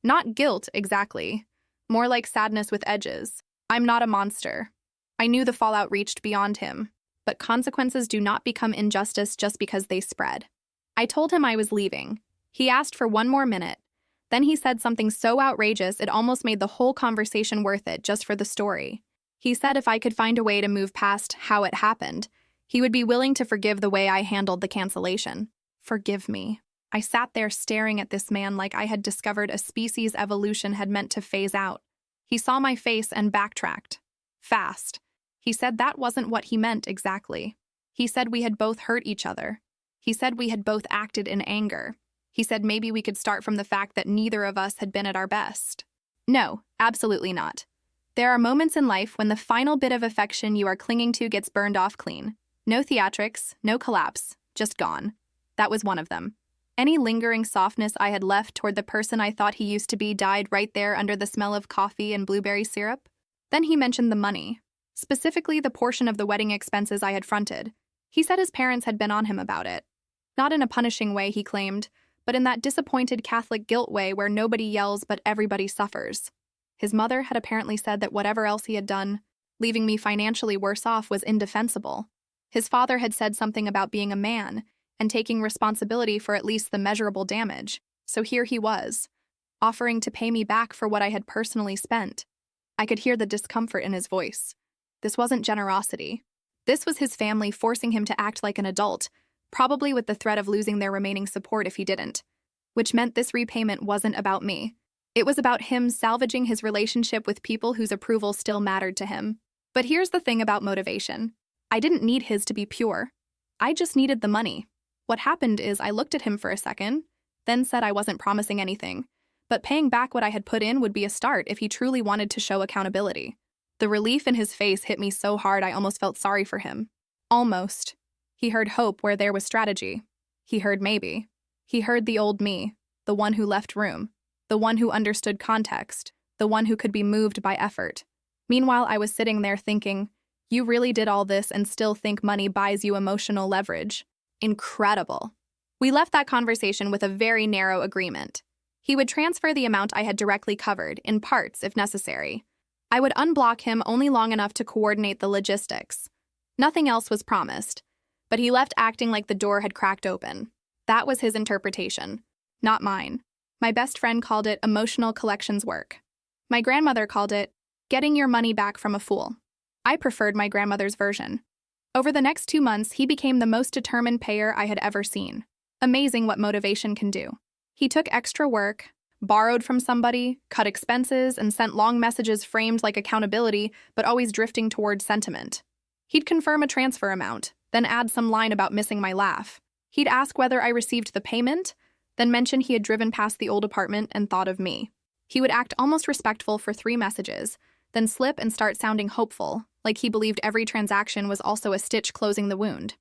Not guilt, exactly. More like sadness with edges. I'm not a monster. I knew the fallout reached beyond him. But consequences do not become injustice just because they spread. I told him I was leaving. He asked for one more minute. Then he said something so outrageous it almost made the whole conversation worth it just for the story. He said if I could find a way to move past how it happened, he would be willing to forgive the way I handled the cancellation. Forgive me. I sat there staring at this man like I had discovered a species evolution had meant to phase out. He saw my face and backtracked. Fast. He said that wasn't what he meant exactly. He said we had both hurt each other. He said we had both acted in anger. He said maybe we could start from the fact that neither of us had been at our best. No, absolutely not. There are moments in life when the final bit of affection you are clinging to gets burned off clean. No theatrics, no collapse, just gone. That was one of them. Any lingering softness I had left toward the person I thought he used to be died right there under the smell of coffee and blueberry syrup. Then he mentioned the money. Specifically the portion of the wedding expenses I had fronted. He said his parents had been on him about it. Not in a punishing way, he claimed, but in that disappointed Catholic guilt way where nobody yells but everybody suffers. His mother had apparently said that whatever else he had done, leaving me financially worse off, was indefensible. His father had said something about being a man and taking responsibility for at least the measurable damage, so here he was, offering to pay me back for what I had personally spent. I could hear the discomfort in his voice. This wasn't generosity. This was his family forcing him to act like an adult, probably with the threat of losing their remaining support if he didn't. Which meant this repayment wasn't about me. It was about him salvaging his relationship with people whose approval still mattered to him. But here's the thing about motivation. I didn't need his to be pure. I just needed the money. What happened is I looked at him for a second, then said I wasn't promising anything, but paying back what I had put in would be a start if he truly wanted to show accountability. The relief in his face hit me so hard I almost felt sorry for him. Almost. He heard hope where there was strategy. He heard maybe. He heard the old me, the one who left room, the one who understood context, the one who could be moved by effort. Meanwhile, I was sitting there thinking, you really did all this and still think money buys you emotional leverage. Incredible. We left that conversation with a very narrow agreement. He would transfer the amount I had directly covered, in parts if necessary. I would unblock him only long enough to coordinate the logistics. Nothing else was promised, but he left acting like the door had cracked open. That was his interpretation, not mine. My best friend called it emotional collections work. My grandmother called it getting your money back from a fool. I preferred my grandmother's version. Over the next 2 months, he became the most determined payer I had ever seen. Amazing what motivation can do. He took extra work, borrowed from somebody, cut expenses, and sent long messages framed like accountability, but always drifting toward sentiment. He'd confirm a transfer amount, then add some line about missing my laugh. He'd ask whether I received the payment, then mention he had driven past the old apartment and thought of me. He would act almost respectful for 3 messages, then slip and start sounding hopeful, like he believed every transaction was also a stitch closing the wound.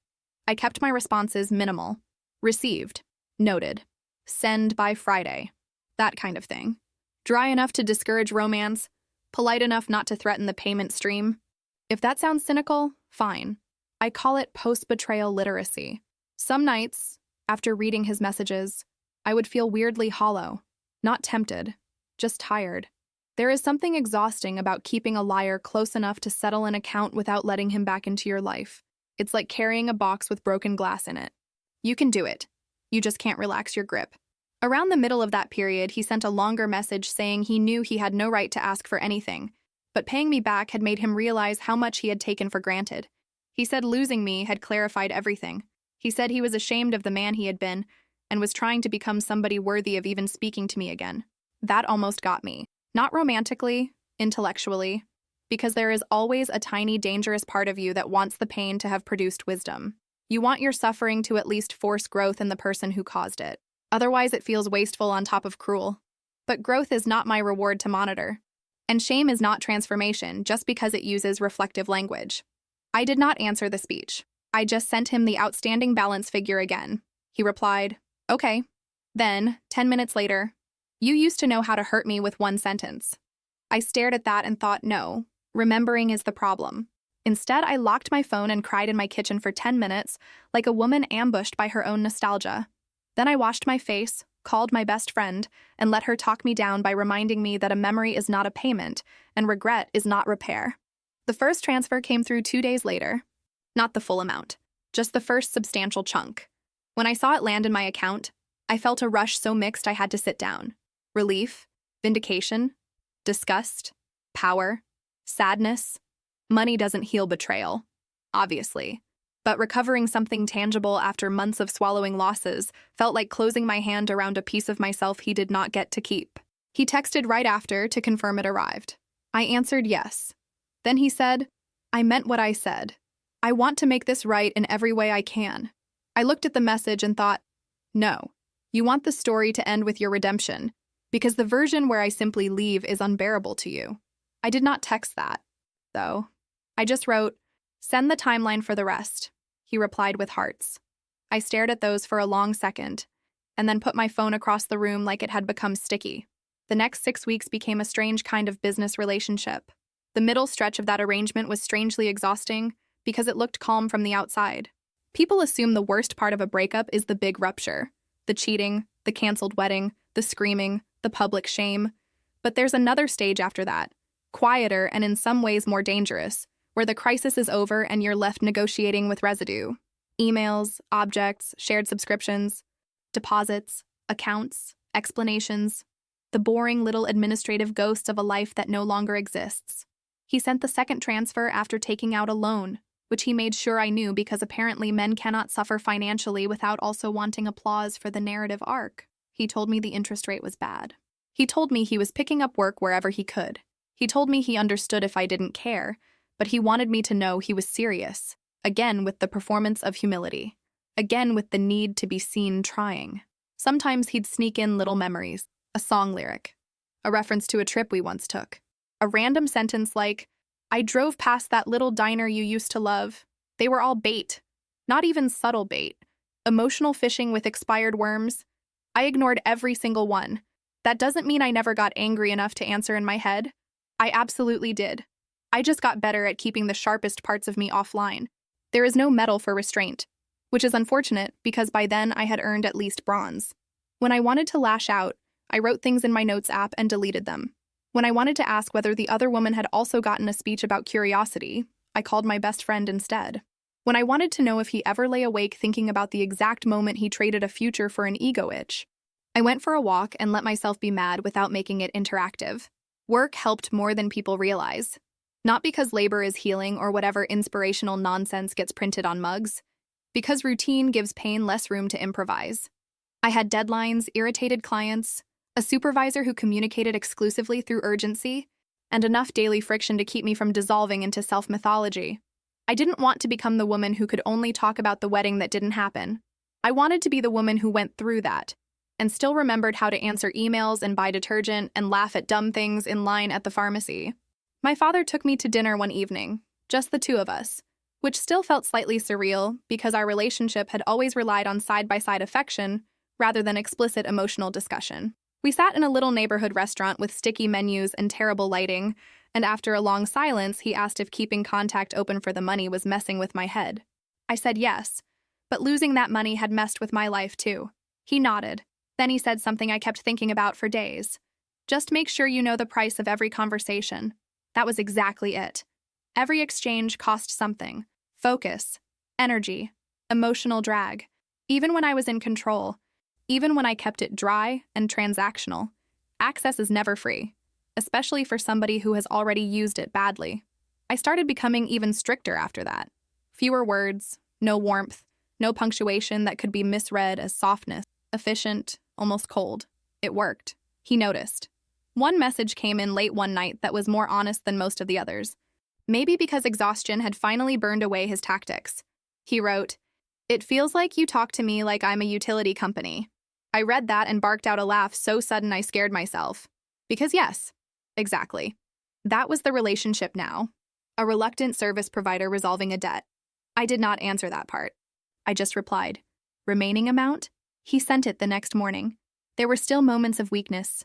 I kept my responses minimal. Received. Noted. Send by Friday. That kind of thing. Dry enough to discourage romance, polite enough not to threaten the payment stream. If that sounds cynical, fine. I call it post-betrayal literacy. Some nights, after reading his messages, I would feel weirdly hollow. Not tempted, just tired. There is something exhausting about keeping a liar close enough to settle an account without letting him back into your life. It's like carrying a box with broken glass in it. You can do it. You just can't relax your grip. Around the middle of that period, he sent a longer message saying he knew he had no right to ask for anything, but paying me back had made him realize how much he had taken for granted. He said losing me had clarified everything. He said he was ashamed of the man he had been and was trying to become somebody worthy of even speaking to me again. That almost got me. Not romantically, intellectually, because there is always a tiny, dangerous part of you that wants the pain to have produced wisdom. You want your suffering to at least force growth in the person who caused it. Otherwise, it feels wasteful on top of cruel. But growth is not my reward to monitor. And shame is not transformation just because it uses reflective language. I did not answer the speech. I just sent him the outstanding balance figure again. He replied, "Okay." Then, 10 minutes later, "You used to know how to hurt me with one sentence." I stared at that and thought, no, remembering is the problem. Instead, I locked my phone and cried in my kitchen for 10 minutes, like a woman ambushed by her own nostalgia. Then I washed my face, called my best friend, and let her talk me down by reminding me that a memory is not a payment and regret is not repair. The first transfer came through 2 days later. Not the full amount, just the first substantial chunk. When I saw it land in my account, I felt a rush so mixed I had to sit down. Relief, vindication, disgust, power, sadness. Money doesn't heal betrayal, obviously. But recovering something tangible after months of swallowing losses felt like closing my hand around a piece of myself he did not get to keep. He texted right after to confirm it arrived. I answered yes. Then he said, "I meant what I said. I want to make this right in every way I can." I looked at the message and thought, no, you want the story to end with your redemption, because the version where I simply leave is unbearable to you. I did not text that, though. I just wrote, "Send the timeline for the rest." He replied with hearts. I stared at those for a long second, and then put my phone across the room like it had become sticky. The next 6 weeks became a strange kind of business relationship. The middle stretch of that arrangement was strangely exhausting because it looked calm from the outside. People assume the worst part of a breakup is the big rupture, the cheating, the canceled wedding, the screaming, the public shame. But there's another stage after that, quieter and in some ways more dangerous, where the crisis is over and you're left negotiating with residue. Emails, objects, shared subscriptions, deposits, accounts, explanations, the boring little administrative ghosts of a life that no longer exists. He sent the second transfer after taking out a loan, which he made sure I knew because apparently men cannot suffer financially without also wanting applause for the narrative arc. He told me the interest rate was bad. He told me he was picking up work wherever he could. He told me he understood if I didn't care, but he wanted me to know he was serious, again with the performance of humility, again with the need to be seen trying. Sometimes he'd sneak in little memories, a song lyric, a reference to a trip we once took, a random sentence like, "I drove past that little diner you used to love." They were all bait, not even subtle bait, emotional fishing with expired worms. I ignored every single one. That doesn't mean I never got angry enough to answer in my head. I absolutely did. I just got better at keeping the sharpest parts of me offline. There is no medal for restraint, which is unfortunate because by then I had earned at least bronze. When I wanted to lash out, I wrote things in my notes app and deleted them. When I wanted to ask whether the other woman had also gotten a speech about curiosity, I called my best friend instead. When I wanted to know if he ever lay awake thinking about the exact moment he traded a future for an ego itch, I went for a walk and let myself be mad without making it interactive. Work helped more than people realize. Not because labor is healing or whatever inspirational nonsense gets printed on mugs, because routine gives pain less room to improvise. I had deadlines, irritated clients, a supervisor who communicated exclusively through urgency, and enough daily friction to keep me from dissolving into self-mythology. I didn't want to become the woman who could only talk about the wedding that didn't happen. I wanted to be the woman who went through that, and still remembered how to answer emails and buy detergent and laugh at dumb things in line at the pharmacy. My father took me to dinner one evening, just the two of us, which still felt slightly surreal because our relationship had always relied on side-by-side affection rather than explicit emotional discussion. We sat in a little neighborhood restaurant with sticky menus and terrible lighting, and after a long silence, he asked if keeping contact open for the money was messing with my head. I said yes, but losing that money had messed with my life too. He nodded. Then he said something I kept thinking about for days. "Just make sure you know the price of every conversation." That was exactly it. Every exchange cost something. Focus, energy, emotional drag. Even when I was in control, even when I kept it dry and transactional, access is never free, especially for somebody who has already used it badly. I started becoming even stricter after that. Fewer words, no warmth, no punctuation that could be misread as softness, efficient, almost cold. It worked. He noticed. One message came in late one night that was more honest than most of the others. Maybe because exhaustion had finally burned away his tactics. He wrote, "It feels like you talk to me like I'm a utility company. I read that and barked out a laugh so sudden I scared myself. Because yes, exactly. That was the relationship now. A reluctant service provider resolving a debt. I did not answer that part. I just replied, "Remaining amount?" He sent it the next morning. There were still moments of weakness,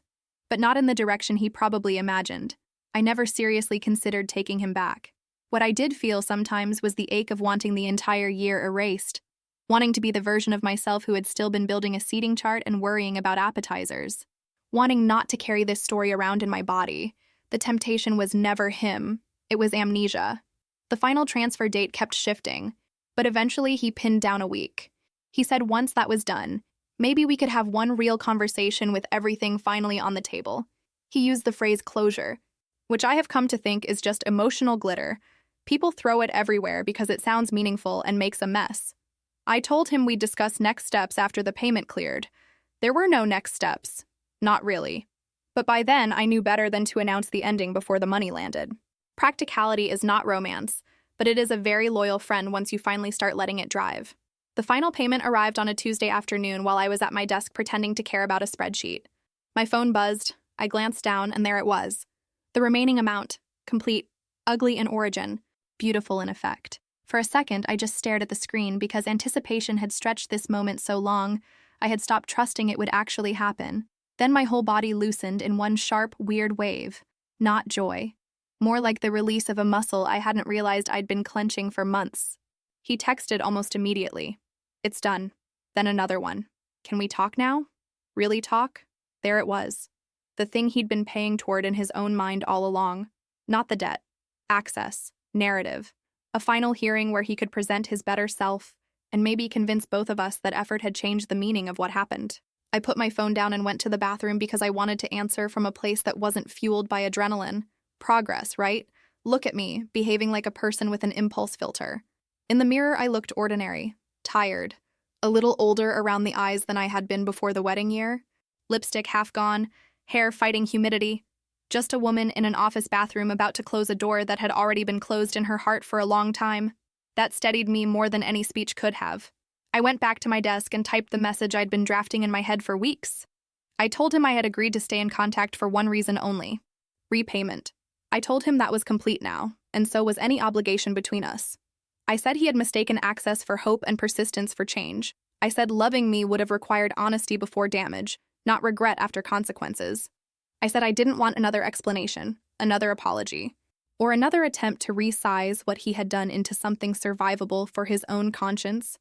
but not in the direction he probably imagined. I never seriously considered taking him back. What I did feel sometimes was the ache of wanting the entire year erased, wanting to be the version of myself who had still been building a seating chart and worrying about appetizers, wanting not to carry this story around in my body. The temptation was never him, it was amnesia. The final transfer date kept shifting, but eventually he pinned down a week. He said once that was done, maybe we could have one real conversation with everything finally on the table. He used the phrase closure, which I have come to think is just emotional glitter. People throw it everywhere because it sounds meaningful and makes a mess. I told him we'd discuss next steps after the payment cleared. There were no next steps. Not really. But by then, I knew better than to announce the ending before the money landed. Practicality is not romance, but it is a very loyal friend once you finally start letting it drive. The final payment arrived on a Tuesday afternoon while I was at my desk pretending to care about a spreadsheet. My phone buzzed, I glanced down, and there it was. The remaining amount, complete, ugly in origin, beautiful in effect. For a second, I just stared at the screen because anticipation had stretched this moment so long, I had stopped trusting it would actually happen. Then my whole body loosened in one sharp, weird wave. Not joy. More like the release of a muscle I hadn't realized I'd been clenching for months. He texted almost immediately. "It's done." Then another one. "Can we talk now?" Really talk? There it was. The thing he'd been paying toward in his own mind all along. Not the debt. Access. Narrative. A final hearing where he could present his better self and maybe convince both of us that effort had changed the meaning of what happened. I put my phone down and went to the bathroom because I wanted to answer from a place that wasn't fueled by adrenaline. Progress, right? Look at me, behaving like a person with an impulse filter. In the mirror, I looked ordinary, tired, a little older around the eyes than I had been before the wedding year. Lipstick half gone, hair fighting humidity. Just a woman in an office bathroom about to close a door that had already been closed in her heart for a long time. That steadied me more than any speech could have. I went back to my desk and typed the message I'd been drafting in my head for weeks. I told him I had agreed to stay in contact for one reason only: repayment. I told him that was complete now, and so was any obligation between us. I said he had mistaken access for hope and persistence for change. I said loving me would have required honesty before damage, not regret after consequences. I said I didn't want another explanation, another apology, or another attempt to resize what he had done into something survivable for his own conscience.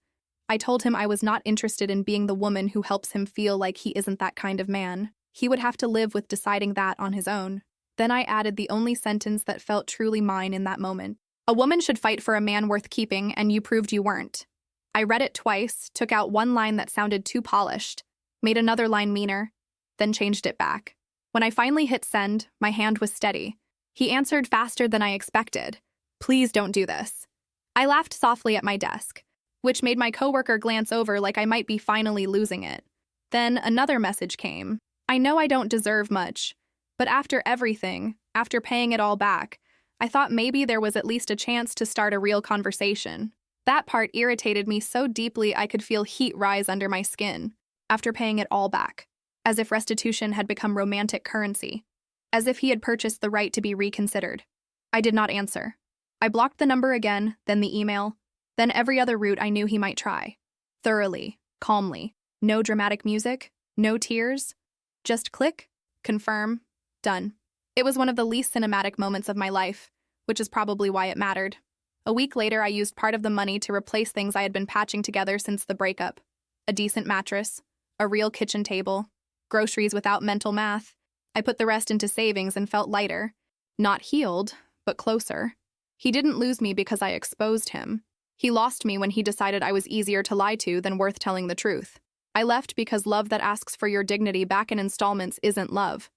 I told him I was not interested in being the woman who helps him feel like he isn't that kind of man. He would have to live with deciding that on his own. Then I added the only sentence that felt truly mine in that moment. "A woman should fight for a man worth keeping, and you proved you weren't." I read it twice, took out one line that sounded too polished, made another line meaner, then changed it back. When I finally hit send, my hand was steady. He answered faster than I expected. "Please don't do this." I laughed softly at my desk, which made my coworker glance over like I might be finally losing it. Then another message came. "I know I don't deserve much, but after everything, after paying it all back, I thought maybe there was at least a chance to start a real conversation." That part irritated me so deeply I could feel heat rise under my skin. After paying it all back. As if restitution had become romantic currency. As if he had purchased the right to be reconsidered. I did not answer. I blocked the number again, then the email, then every other route I knew he might try. Thoroughly, calmly. No dramatic music, no tears. Just click, confirm, done. It was one of the least cinematic moments of my life, which is probably why it mattered. A week later, I used part of the money to replace things I had been patching together since the breakup. A decent mattress, a real kitchen table, groceries without mental math. I put the rest into savings and felt lighter. Not healed, but closer. He didn't lose me because I exposed him. He lost me when he decided I was easier to lie to than worth telling the truth. I left because love that asks for your dignity back in installments isn't love.